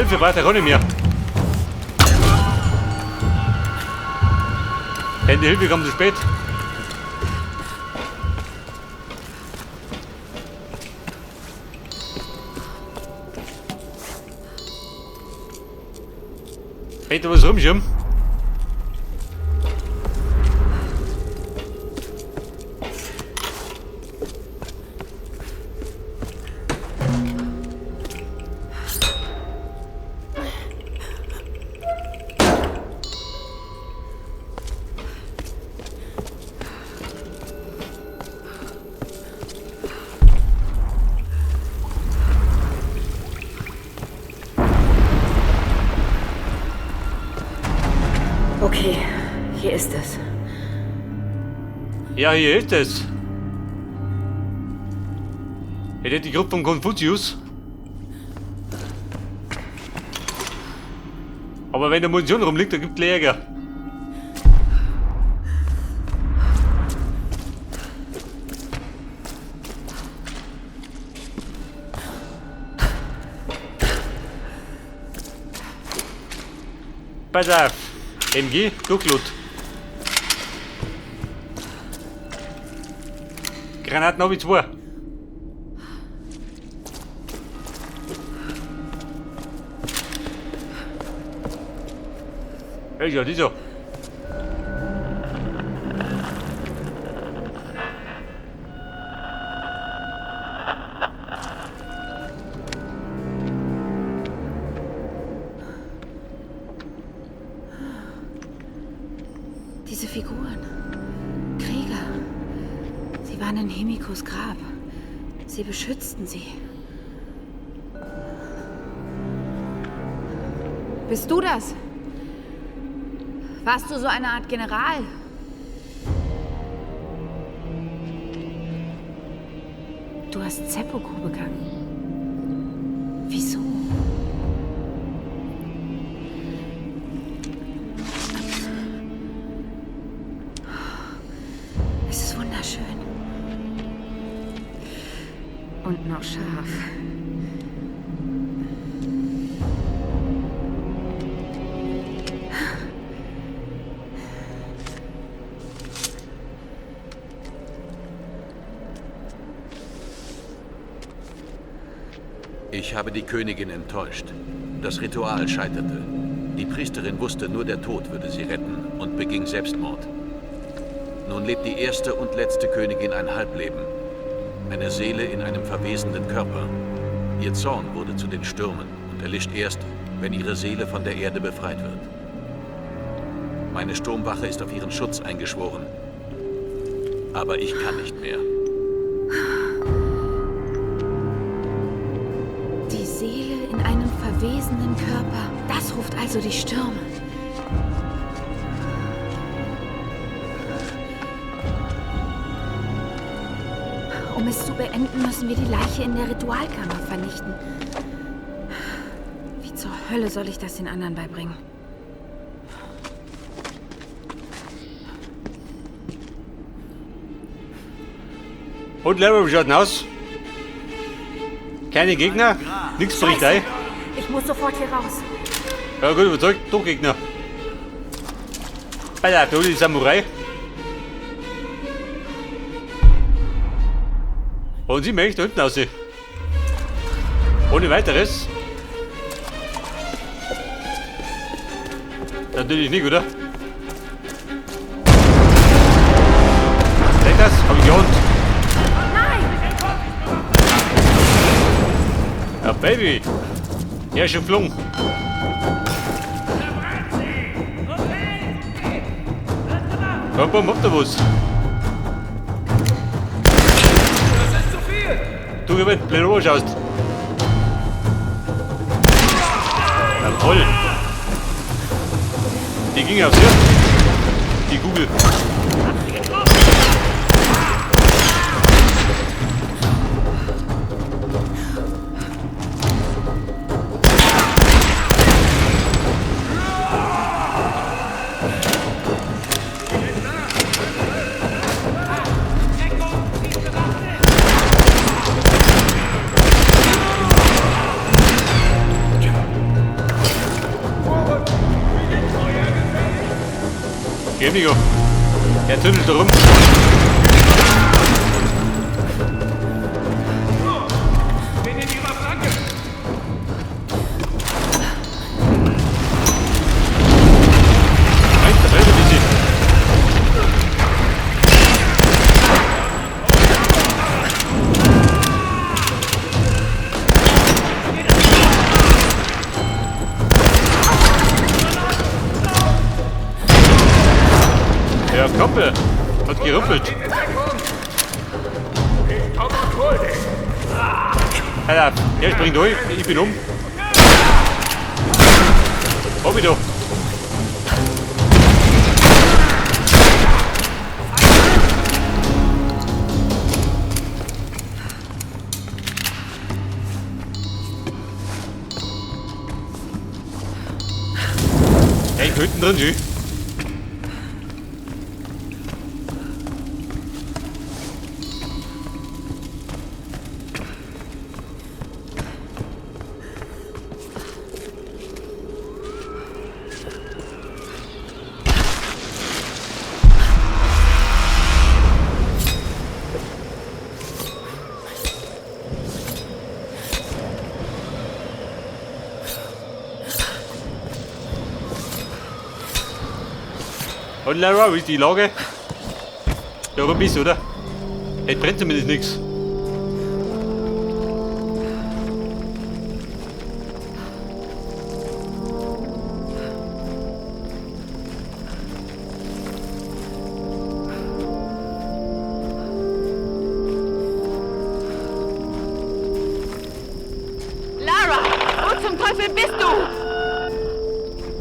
Hilfe weiter kann ich mehr. Denn die Hilfe kommt zu spät. Fällt da was rum, Jim? Okay, hier ist es. Ja, hier ist es. Hier ist die Gruppe von Konfuzius. Aber wenn da Munition rumliegt, dann gibt es Ärger. Pass auf. MG, Durchlut. Granaten habe ich 2. Ja, die so. Diese Figuren. Krieger. Sie waren in Himikos Grab. Sie beschützten sie. Bist du das? Warst du so eine Art General? Du hast Seppuku begangen. Wieso? Es ist wunderschön. Und noch scharf. Ich habe die Königin enttäuscht. Das Ritual scheiterte. Die Priesterin wusste, nur der Tod würde sie retten und beging Selbstmord. Nun lebt die erste und letzte Königin ein Halbleben. Eine Seele in einem verwesenden Körper. Ihr Zorn wurde zu den Stürmen und erlischt erst, wenn ihre Seele von der Erde befreit wird. Meine Sturmwache ist auf ihren Schutz eingeschworen. Aber ich kann nicht mehr. Die Seele in einem verwesenden Körper. Das ruft also die Stürme. Um es zu beenden, müssen wir die Leiche in der Ritualkammer vernichten. Wie zur Hölle soll ich das den anderen beibringen? Und Larry, wie schaut denn aus? Keine Gegner? Nichts bricht ein? Ich muss sofort hier raus. Ja gut, überzeugt, doch Gegner. Alter, da die Samurai. Und sie möchte unten aus. Ohne weiteres. Natürlich nicht, oder? Seht das? Hab ich geahnt. Ja, Baby. Er ist schon geflogen. Komm, komm, macht da was. Du, wie weit blöd ausschaust. Ja, voll. Die ging aufs Hirn. Die Kugel. Geh, Nico. Er tunnelt da rum. Nein, da bleibt er nicht. Ja, Koppel. Hat gerumpelt. Alter, er springt durch. Ich bin um. Hab ich doch. Hey, hinten drin, sie. Und Lara, wie ist die Lage? Da oben bist du, oder? Jetzt brennt zumindest nichts. Lara, wo zum Teufel bist du?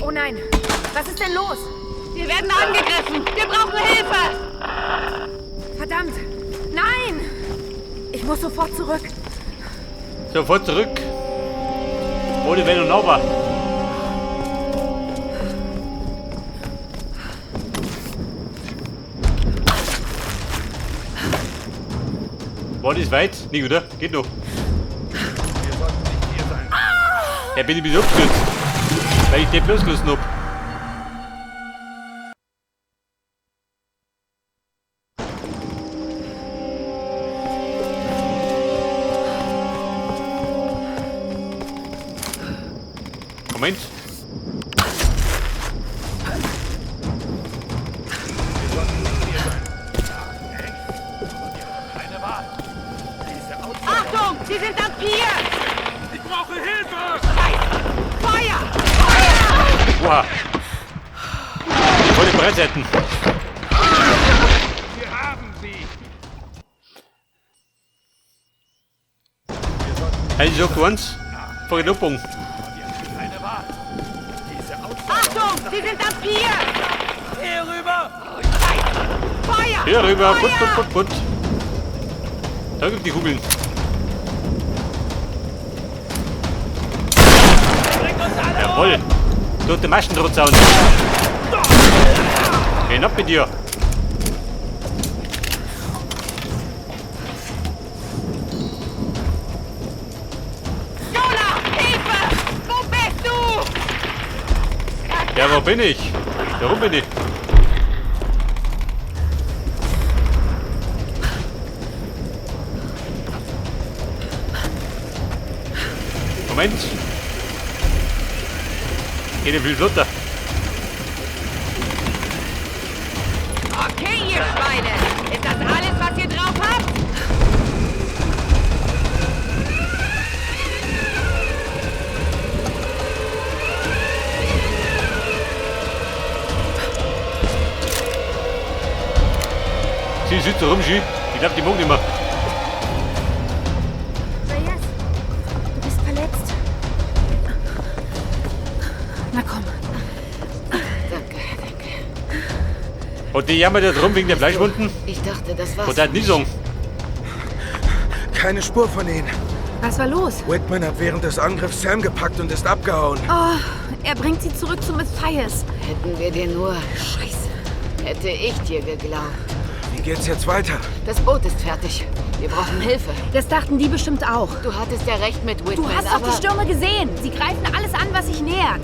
Oh nein, was ist denn los? Wir werden angegriffen. Wir brauchen Hilfe. Verdammt! Nein! Ich muss sofort zurück. Sofort zurück. Ohne Wenn und Aber. War das weit? Nicht, oder? Geht noch. Ja, bin ich wieder abgestürzt. Weil ich den losgelassen hab. Moment. Achtung, sie sind am Pier. Ich brauche Hilfe! Feuer! Wow. Volle Brettseiten. Wir haben sie! Hey, so ganz. Vor der Lupung. Keine Wahl! Diese Achtung, sie sind am Pier. Hier rüber! Feuer! Hier rüber. Feuer! Put, put, put, put. Da gibt die Kugeln. Jawohl. Dort der Maschendrahtzaun. Geh ab mit dir. Lola, Hilfe! Wo bist du? Ja, wo bin ich? Warum bin ich? Moment. Geht ein viel flotter. Okay, ihr Schweine. Ist das alles, was ihr drauf habt? Sie sitzt da rum, Ski. Ich glaub, die mag nicht mehr. Reyes, du bist verletzt. Na komm. Und die jammert da drum wegen der Fleischwunden? Ich dachte, das war's. Und der hat nie so. Keine Spur von ihnen. Was war los? Whitman hat während des Angriffs Sam gepackt und ist abgehauen. Oh, er bringt sie zurück zu Matthias. Hätten wir dir nur... Scheiße. Hätte ich dir geglaubt. Wie geht's jetzt weiter? Das Boot ist fertig. Wir brauchen Hilfe. Das dachten die bestimmt auch. Du hattest ja recht mit Whitman, Du hast doch aber... die Stürme gesehen. Sie greifen alles an, was sich nähert.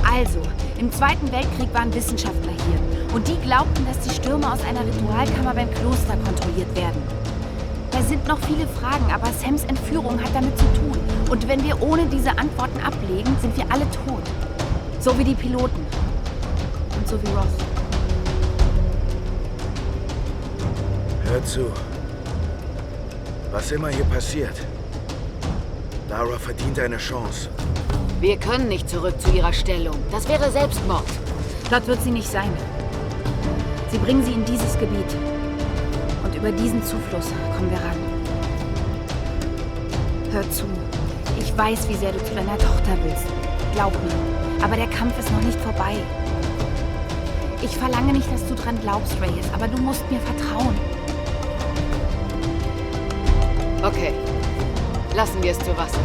Also, Im Zweiten Weltkrieg waren Wissenschaftler hier. Und die glaubten, dass die Stürme aus einer Ritualkammer beim Kloster kontrolliert werden. Da sind noch viele Fragen, aber Sams Entführung hat damit zu tun. Und wenn wir ohne diese Antworten ablegen, sind wir alle tot. So wie die Piloten. Und so wie Roth. Hör zu. Was immer hier passiert, Lara verdient eine Chance. Wir können nicht zurück zu ihrer Stellung. Das wäre Selbstmord. Dort wird sie nicht sein. Sie bringen sie in dieses Gebiet. Und über diesen Zufluss kommen wir ran. Hör zu. Ich weiß, wie sehr du zu deiner Tochter willst. Glaub mir. Aber der Kampf ist noch nicht vorbei. Ich verlange nicht, dass du dran glaubst, Reyes, aber du musst mir vertrauen. Okay. Lassen wir es zu Wasser.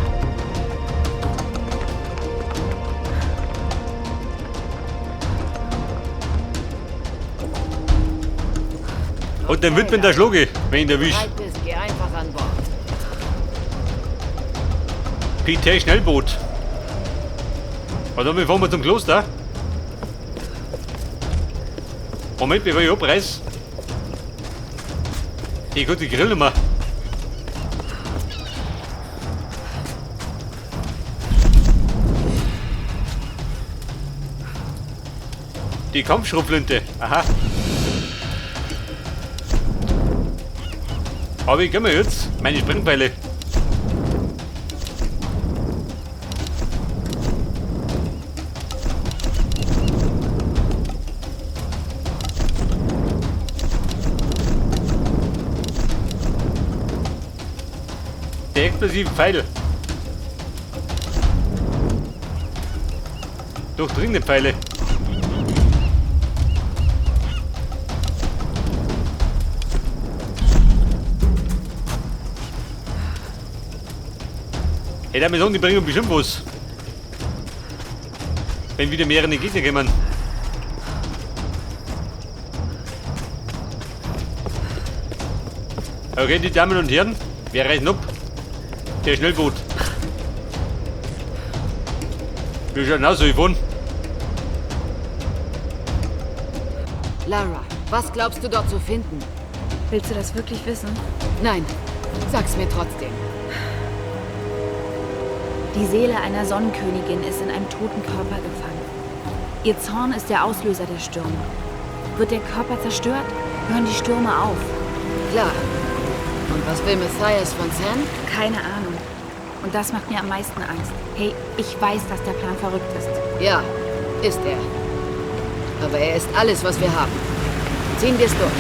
Und den Wind mit der Schlucke, wenn ich ihn erwischt. Bereit bist, geh einfach an Bord. PT Schnellboot. Und dann fahren wir zum Kloster. Moment, bevor ich abreiß. Ich kann die Grille mal. Die Kampfschrotflinte. Aha. Aber ich gebe mir jetzt meine Springbeile. Der explosive Pfeil. Durchdringende Pfeile. Hey, da müssen die bringen bestimmt was. Wenn wieder mehrere Gegner kommen. Okay, die Damen und Herren, wir reisen ab. Der Schnellboot. Wir schauen aus, Yvonne. Lara, was glaubst du dort zu finden? Willst du das wirklich wissen? Nein, sag's mir trotzdem. Die Seele einer Sonnenkönigin ist in einem toten Körper gefangen. Ihr Zorn ist der Auslöser der Stürme. Wird der Körper zerstört, hören die Stürme auf. Klar. Und was will Matthias von Sam? Keine Ahnung. Und das macht mir am meisten Angst. Hey, ich weiß, dass der Plan verrückt ist. Ja, ist er. Aber er ist alles, was wir haben. Ziehen wir es durch.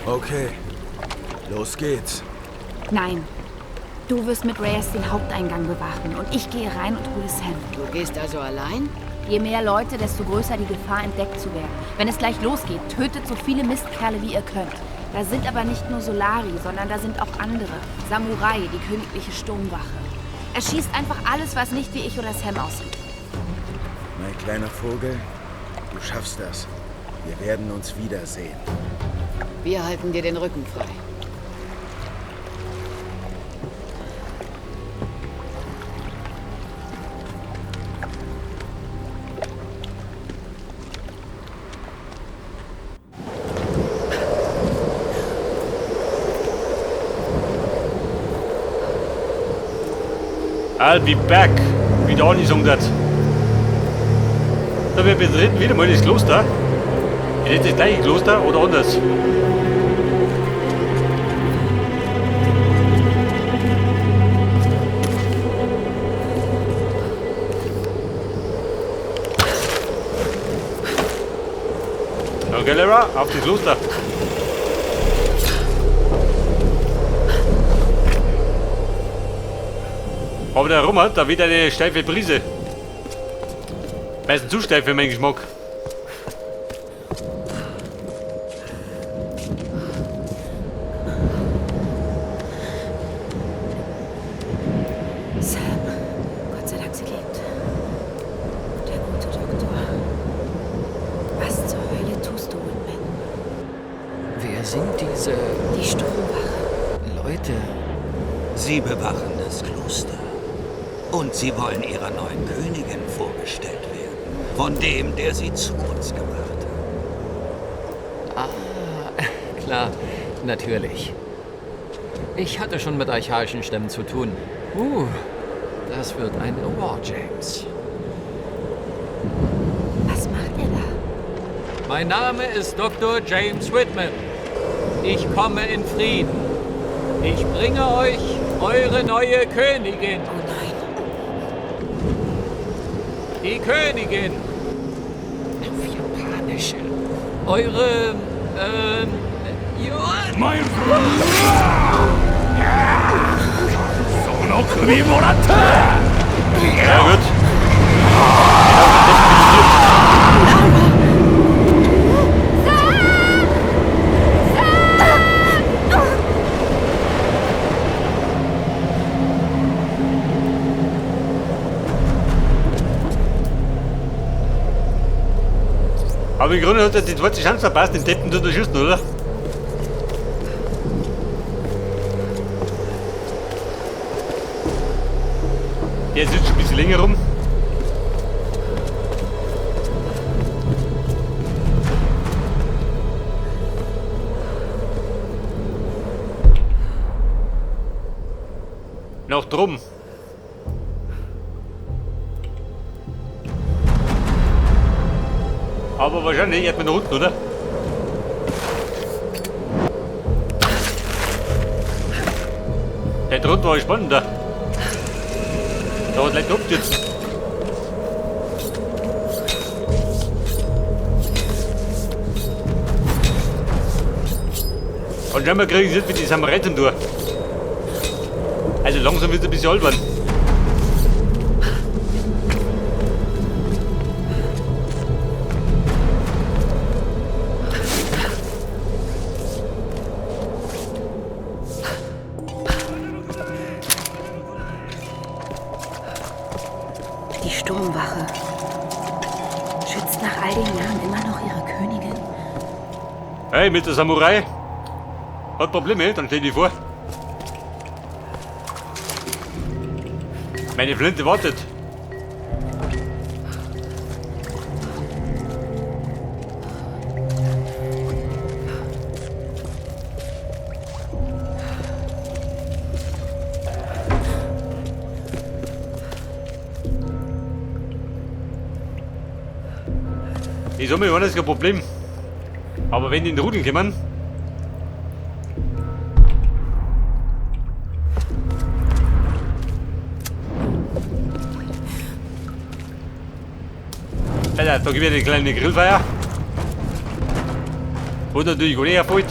Okay, los geht's. Nein. Du wirst mit Reyes den Haupteingang bewachen und ich gehe rein und hole Sam. Du gehst also allein? Je mehr Leute, desto größer die Gefahr, entdeckt zu werden. Wenn es gleich losgeht, tötet so viele Mistkerle, wie ihr könnt. Da sind aber nicht nur Solari, sondern da sind auch andere. Samurai, die königliche Sturmwache. Erschießt einfach alles, was nicht wie ich oder Sam aussieht. Mein kleiner Vogel, du schaffst das. Wir werden uns wiedersehen. Wir halten dir den Rücken frei. I'll be back, wie der Arni sagt hat. So, wir betreten wieder mal das Kloster. Ist jetzt das gleiche Kloster oder anders? Okay, Lara, auf das Kloster. Aber der Rum hat da wieder eine steife Brise. Meistens zu steif für meinen Geschmack. Diese Die Sturmwache. Leute. Sie bewachen das Kloster. Und sie wollen ihrer neuen Königin vorgestellt werden. Von dem, der sie zu uns gebracht hat. Klar, natürlich. Ich hatte schon mit archaischen Stämmen zu tun. Das wird ein War, James. Was macht er da? Mein Name ist Dr. James Whitman. Ich komme in Frieden. Ich bringe euch eure neue Königin. Oh nein. Die Königin. Auf Japanisch. Eure, Mein Sono-Kubi moratta! Ja, gut. Aber im Grunde hat er die zweite Chance verpasst, den Deppen zu unterschießen, oder? Der sitzt schon ein bisschen länger rum. Noch drum. Aber wahrscheinlich erstmal nach unten, oder? Der drunten war spannender. Da hat leicht abstürzen. Und scheinbar kriegen sie jetzt mit den Samuretten durch. Also langsam wird es ein bisschen albern. Die Sturmwache. Schützt nach all den Jahren immer noch ihre Königin. Hey, mit der Samurai. Hat Probleme, dann stell dich vor. Meine Flinte wartet. Ich sag mir, war das kein Problem. Aber wenn die in den Rudel kommen. Alter, da gibt es eine kleine Grillfeier. Und natürlich Kollege erfreut.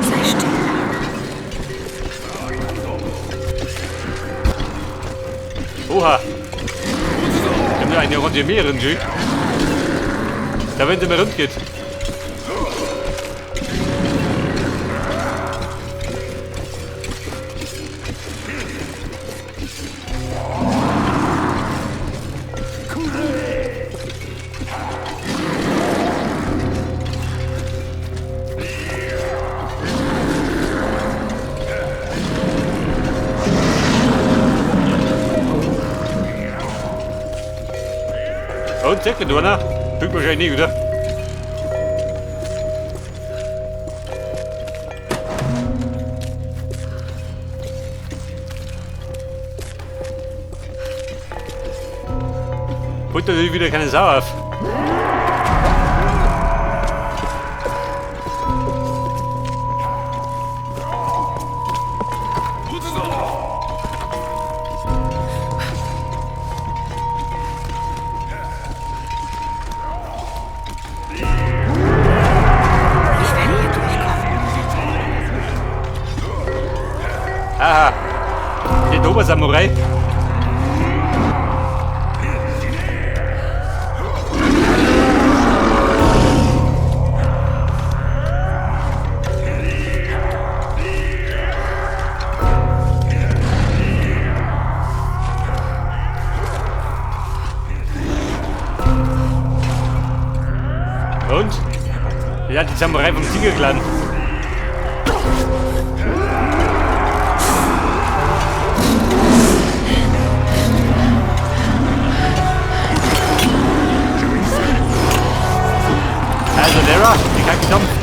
Sei still. Oha. Wir haben ja eine Runde mehreren Glück. Da wenn sie mal rund geht. Und Säcke, du, ne? Fügt wahrscheinlich nicht, oder? Holt natürlich wieder keine Sau auf. Aha, der Obersamurai. Ja, die Samurai vom Tigerclan. Also Lara, die kann Kampf.